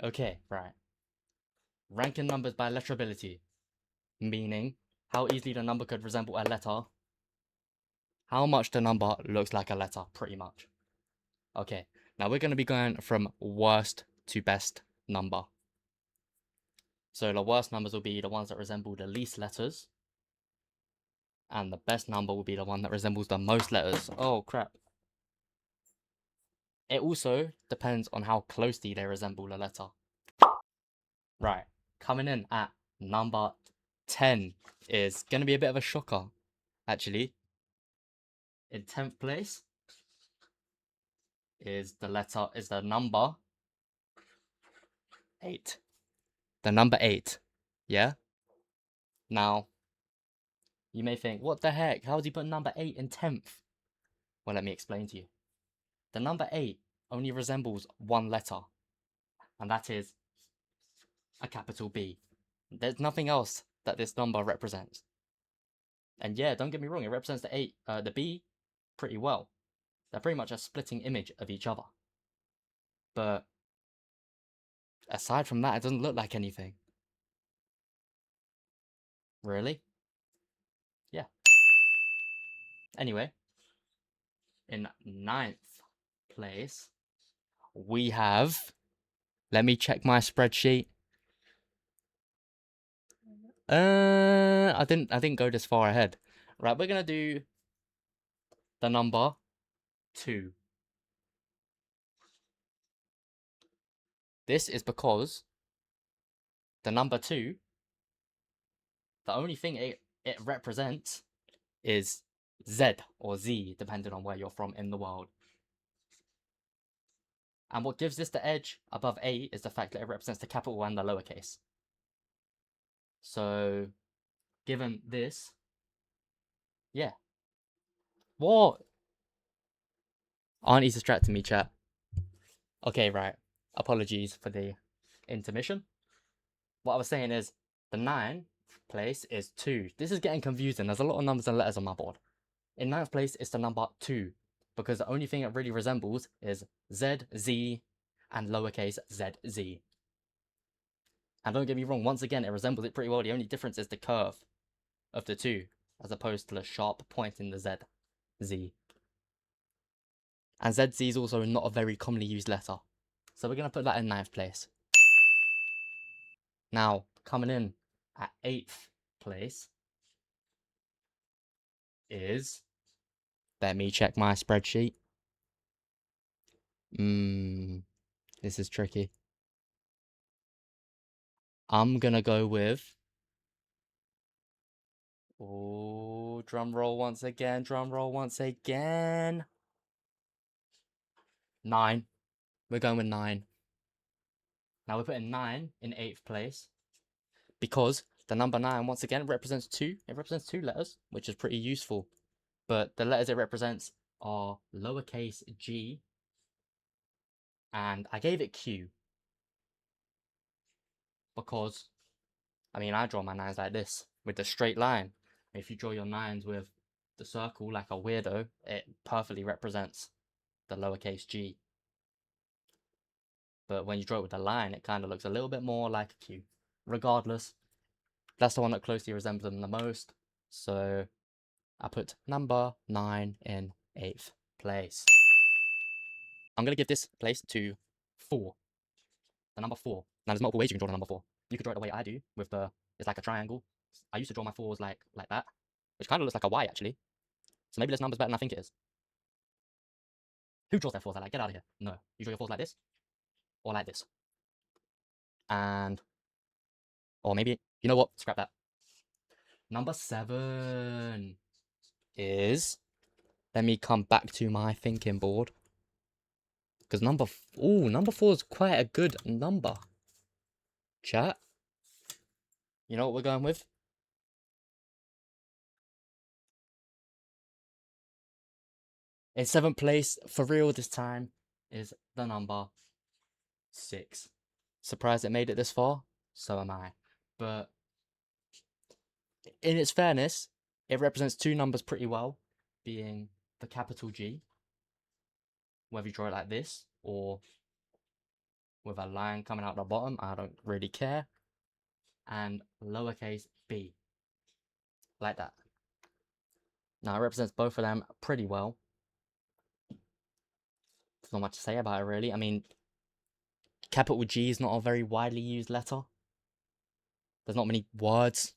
Okay, right. Ranking numbers by letterability, meaning how easily the number could resemble a letter, how much the number looks like a letter, pretty much. Okay, now we're going to be going from worst to best number. So the worst numbers will be the ones that resemble the least letters, and the best number will be the one that resembles the most letters. Oh crap. It also depends on how closely they resemble a letter. Right, coming in at number 10 is going to be a bit of a shocker, actually. In 10th place is the number 8. The number 8. Yeah? Now, you may think, what the heck? How does he put number 8 in 10th? Well, let me explain to you. The number 8 only resembles one letter, and that is a capital B. There's nothing else that this number represents. And yeah, don't get me wrong, it represents the B pretty well. They're pretty much a splitting image of each other. But aside from that, it doesn't look like anything. Really? Yeah. Anyway, in 9th place, we have. Let me check my spreadsheet. I didn't go this far ahead. Right, we're gonna do the number 2. This is because the number 2, the only thing it represents is Z or Z, depending on where you're from in the world. And what gives this the edge above 8 is the fact that it represents the capital and the lowercase. So, given this, yeah. What? Aren't you distracting me, chat? Okay, right. Apologies for the intermission. What I was saying is the 9th place is 2. This is getting confusing. There's a lot of numbers and letters on my board. In 9th place is the number 2 because the only thing it really resembles is Z, Z, and lowercase zz. And don't get me wrong, once again, it resembles it pretty well. The only difference is the curve of the 2 as opposed to the sharp point in the Z, Z. And ZZ is also not a very commonly used letter. So we're going to put that in 9th place. Now, coming in at 8th place is... Let me check my spreadsheet. This is tricky. I'm going to go with... Oh, drum roll once again, drum roll once again. 9. We're going with 9. Now we're putting 9 in 8th place because the number 9 once again represents 2. It represents 2 letters, which is pretty useful. But the letters it represents are lowercase g, and I gave it Q because, I mean, I draw my 9s like this with the straight line. If you draw your 9s with the circle like a weirdo, it perfectly represents the lowercase g. But when you draw it with a line, it kind of looks a little bit more like a Q. Regardless, that's the one that closely resembles them the most. So I put number 9 in 8th place. I'm going to give this place to 4. The number 4. Now, there's multiple ways you can draw the number 4. You could draw it the way I do, with it's like a triangle. I used to draw my 4s like that, which kind of looks like a Y, actually. So maybe this number's better than I think it is. Who draws their 4s like that? Get out of here. No. You draw your 4s like this, or like this. And, or maybe, you know what? Scrap that. Number 7 is, let me come back to my thinking board. Because number 4 is quite a good number. Chat. You know what we're going with? In 7th place, for real this time, is the number 6. Surprised it made it this far? So am I. But in its fairness, it represents 2 numbers pretty well, being the capital G, whether you draw it like this, or with a line coming out the bottom. I don't really care. And lowercase b, like that. Now it represents both of them pretty well. There's not much to say about it really. I mean, capital G is not a very widely used letter. There's not many words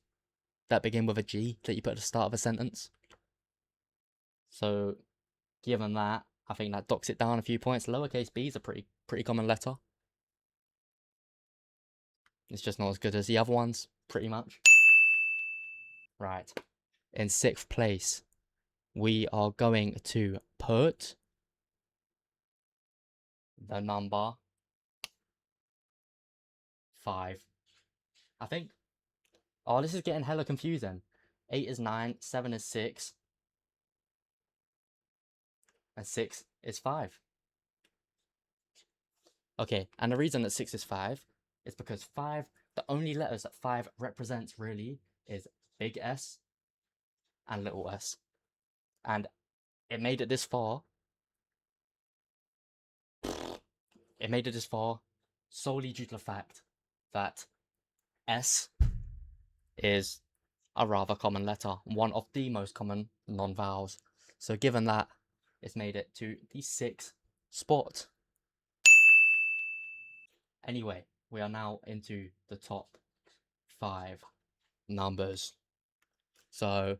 that begin with a G that you put at the start of a sentence. So, given that, I think that docks it down a few points. Lowercase b is a pretty common letter. It's just not as good as the other ones, pretty much. Right. In 6th place, we are going to put the number 5. I think. Oh, this is getting hella confusing. 8 is 9, 7 is 6, and 6 is 5. Okay, and the reason that 6 is 5 is because 5, the only letters that 5 represents really is big S and little s. And it made it this far. It made it this far solely due to the fact that S is a rather common letter, one of the most common non-vowels. So given that, it's made it to the 6th spot. Anyway, we are now into the top 5 numbers. So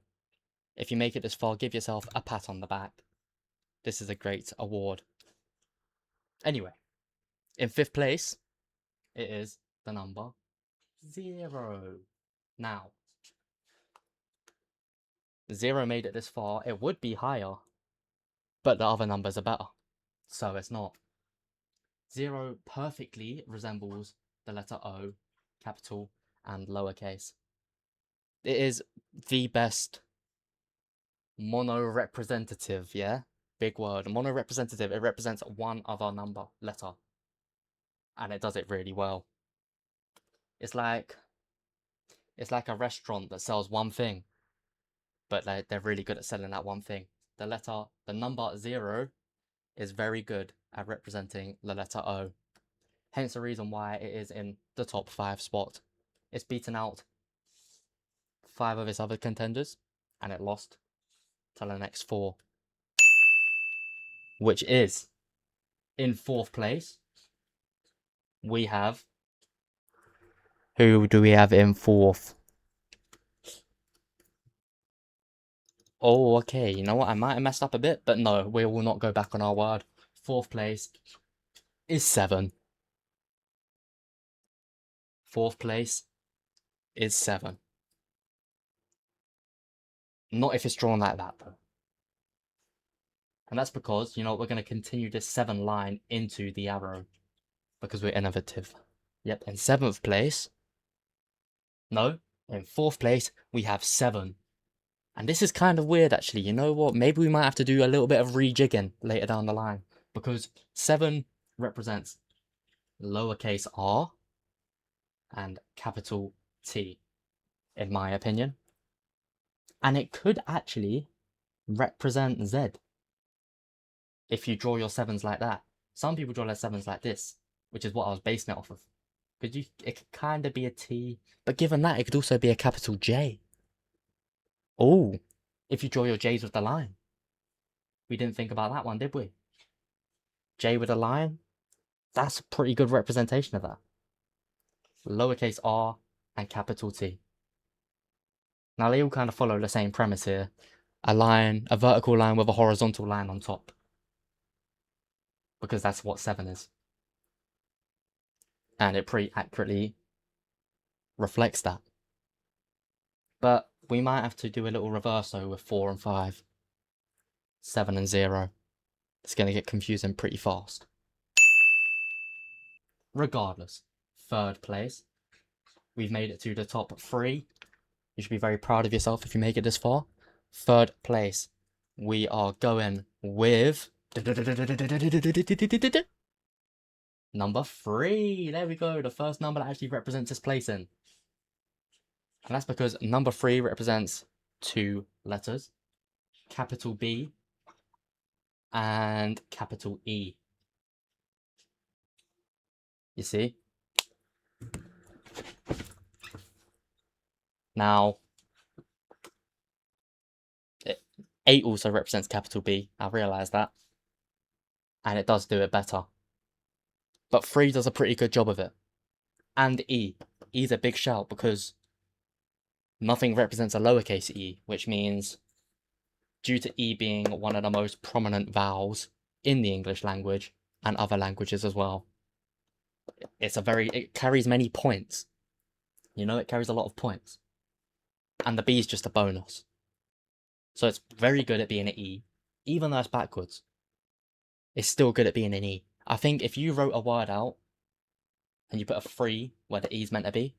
if you make it this far, give yourself a pat on the back. This is a great award. Anyway, in 5th place, it is the number 0. Now, 0 made it this far, it would be higher, but the other numbers are better, so it's not. 0 perfectly resembles the letter O, capital and lowercase. It is the best mono-representative, yeah? Big word. Mono-representative, it represents one other letter. And it does it really well. It's like a restaurant that sells one thing, but they're really good at selling that one thing. The number 0 is very good at representing the letter O. Hence the reason why it is in the top 5 spot. It's beaten out 5 of its other contenders, and it lost to the next 4. Which is, in 4th place, we have... Who do we have in 4th? Oh, okay, you know what? I might have messed up a bit, but no, we will not go back on our word. 4th place is 7. 4th place is 7. Not if it's drawn like that, though. And that's because, you know, we're going to continue this 7 line into the arrow. Because we're innovative. Yep, in 7th place... No, in 4th place, we have 7. And this is kind of weird, actually. You know what? Maybe we might have to do a little bit of rejigging later down the line. Because 7 represents lowercase r and capital T, in my opinion. And it could actually represent Z if you draw your 7s like that. Some people draw their 7s like this, which is what I was basing it off of. It could kind of be a T, but given that, it could also be a capital J. Oh, if you draw your J's with the line. We didn't think about that one, did we? J with a line? That's a pretty good representation of that. Lowercase r and capital T. Now they all kind of follow the same premise here. A vertical line with a horizontal line on top. Because that's what 7 is. And it pretty accurately reflects that. But we might have to do a little reverso with 4 and 5. 7 and 0. It's going to get confusing pretty fast. Regardless, 3rd place. We've made it to the top 3. You should be very proud of yourself if you make it this far. 3rd place. We are going with... number 3. There we go. The first number that actually represents its placing. And that's because number 3 represents 2 letters. Capital B and capital E. You see? Now, 8 also represents capital B. I realised that. And it does do it better. But 3 does a pretty good job of it. And E. E's a big shout because nothing represents a lowercase e, which means due to E being one of the most prominent vowels in the English language and other languages as well, it carries many points. You know, it carries a lot of points. And the B is just a bonus. So it's very good at being an E, even though it's backwards. It's still good at being an E. I think if you wrote a word out and you put a 3 where the E's meant to be,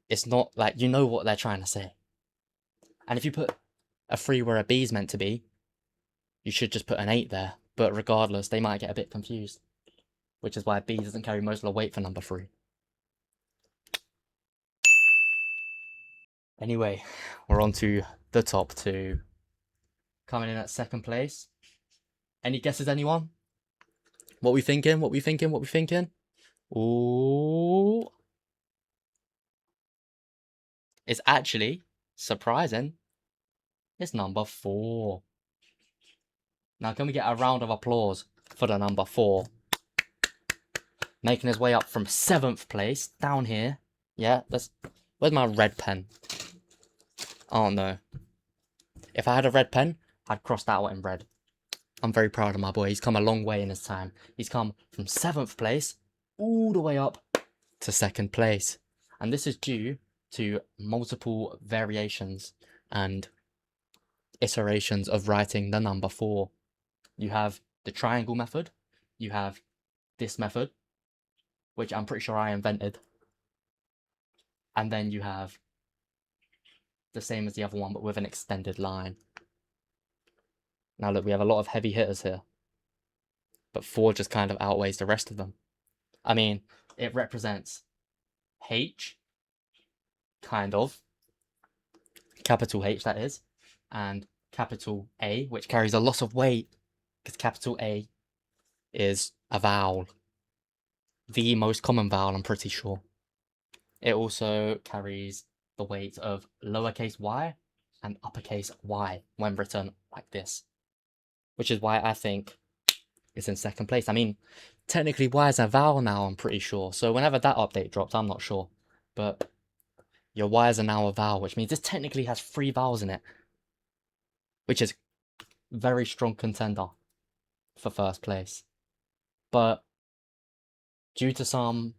it's not like, you know what they're trying to say. And if you put a 3 where a B's meant to be, you should just put an 8 there. But regardless, they might get a bit confused, which is why B doesn't carry most of the weight for number 3. Anyway, we're on to the top 2. Coming in at 2nd place. Any guesses, anyone? What we thinking? What we thinking? What we thinking? Ooh. It's actually surprising. It's number 4. Now, can we get a round of applause for the number 4? Making his way up from 7th place down here. Yeah, where's my red pen? Oh no. If I had a red pen, I'd cross that out in red. I'm very proud of my boy. He's come a long way in his time. He's come from 7th place all the way up to 2nd place. And this is due to multiple variations and iterations of writing the number 4. You have the triangle method. You have this method, which I'm pretty sure I invented. And then you have the same as the other one, but with an extended line. Now look, we have a lot of heavy hitters here, but 4 just kind of outweighs the rest of them. I mean, it represents H, kind of, capital H that is, and capital A, which carries a lot of weight, because capital A is a vowel. The most common vowel, I'm pretty sure. It also carries the weight of lowercase y and uppercase y when written like this, which is why I think it's in 2nd place. I mean, technically y is a vowel now, I'm pretty sure. So whenever that update drops, I'm not sure. But your y is now a vowel, which means this technically has 3 vowels in it, which is very strong contender for 1st place. But due to some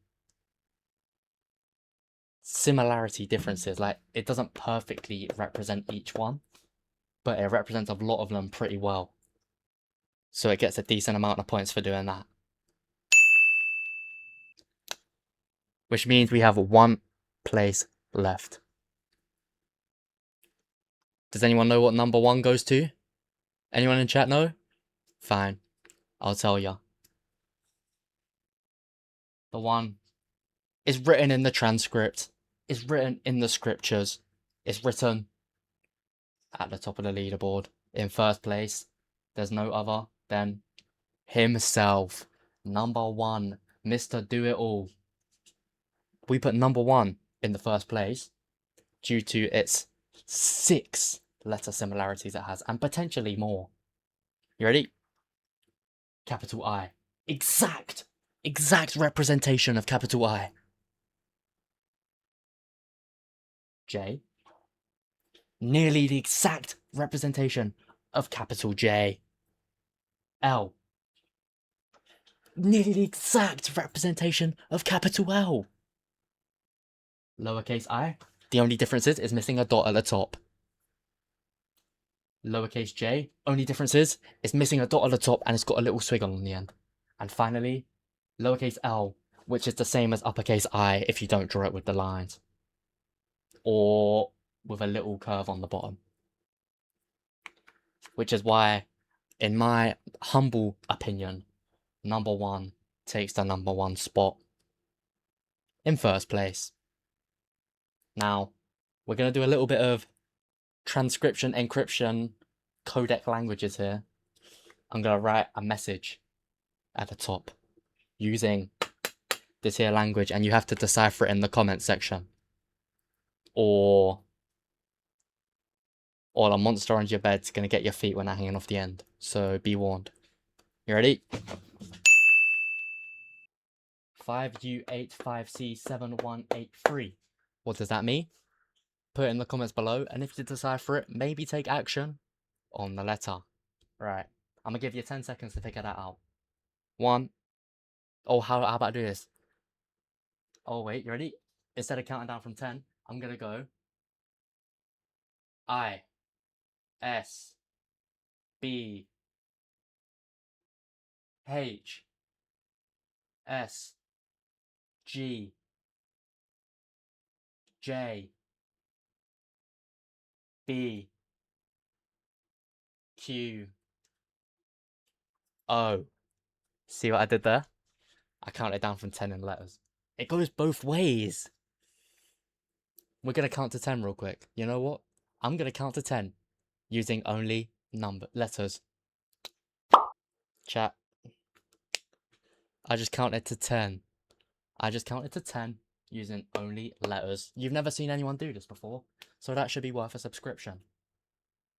similarity differences, like it doesn't perfectly represent each one, but it represents a lot of them pretty well. So it gets a decent amount of points for doing that. Which means we have 1 place left. Does anyone know what number 1 goes to? Anyone in chat know? Fine, I'll tell ya. The 1 is written in the transcript, is written in the scriptures, is written at the top of the leaderboard. In 1st place, there's no other than himself. Number 1, Mr. Do It All. We put number 1 in the 1st place due to its 6 letter similarities it has, and potentially more. You ready? Capital I. Exact representation of capital I. J. Nearly the exact representation of capital J. L. Nearly the exact representation of capital L. Lowercase I. The only difference is missing a dot at the top. Lowercase j, only difference is it's missing a dot at the top and it's got a little swiggle on the end. And finally, lowercase l, which is the same as uppercase I if you don't draw it with the lines. Or with a little curve on the bottom. Which is why, in my humble opinion, number 1 takes the number 1 spot in 1st place. Now, we're going to do a little bit of transcription, encryption, codec languages here. I'm going to write a message at the top using this here language and you have to decipher it in the comment section. Or a monster under your bed's gonna get your feet when they're hanging off the end. So be warned. You ready? 5U85C7183. What does that mean? Put it in the comments below, and if you decipher it, maybe take action on the letter. Right. I'm gonna give you 10 seconds to figure that out. 1. Oh, how about I do this? Oh, wait, you ready? Instead of counting down from 10, I'm gonna go I, S, B, H, S, G, J, B, Q, O. See what I did there? I counted down from 10 in letters. It goes both ways. We're gonna count to 10 real quick. You know what? I'm gonna count to 10 using only letters. Chat. I just counted to 10. I just counted to 10 using only letters. You've never seen anyone do this before, so that should be worth a subscription.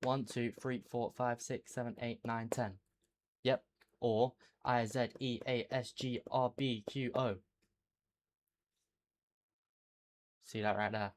1, 2, 3, 4, 5, 6, 7, 8, 9, 10. Yep. Or I, Z, E, A, S, G, R, B, Q, O. See that right there?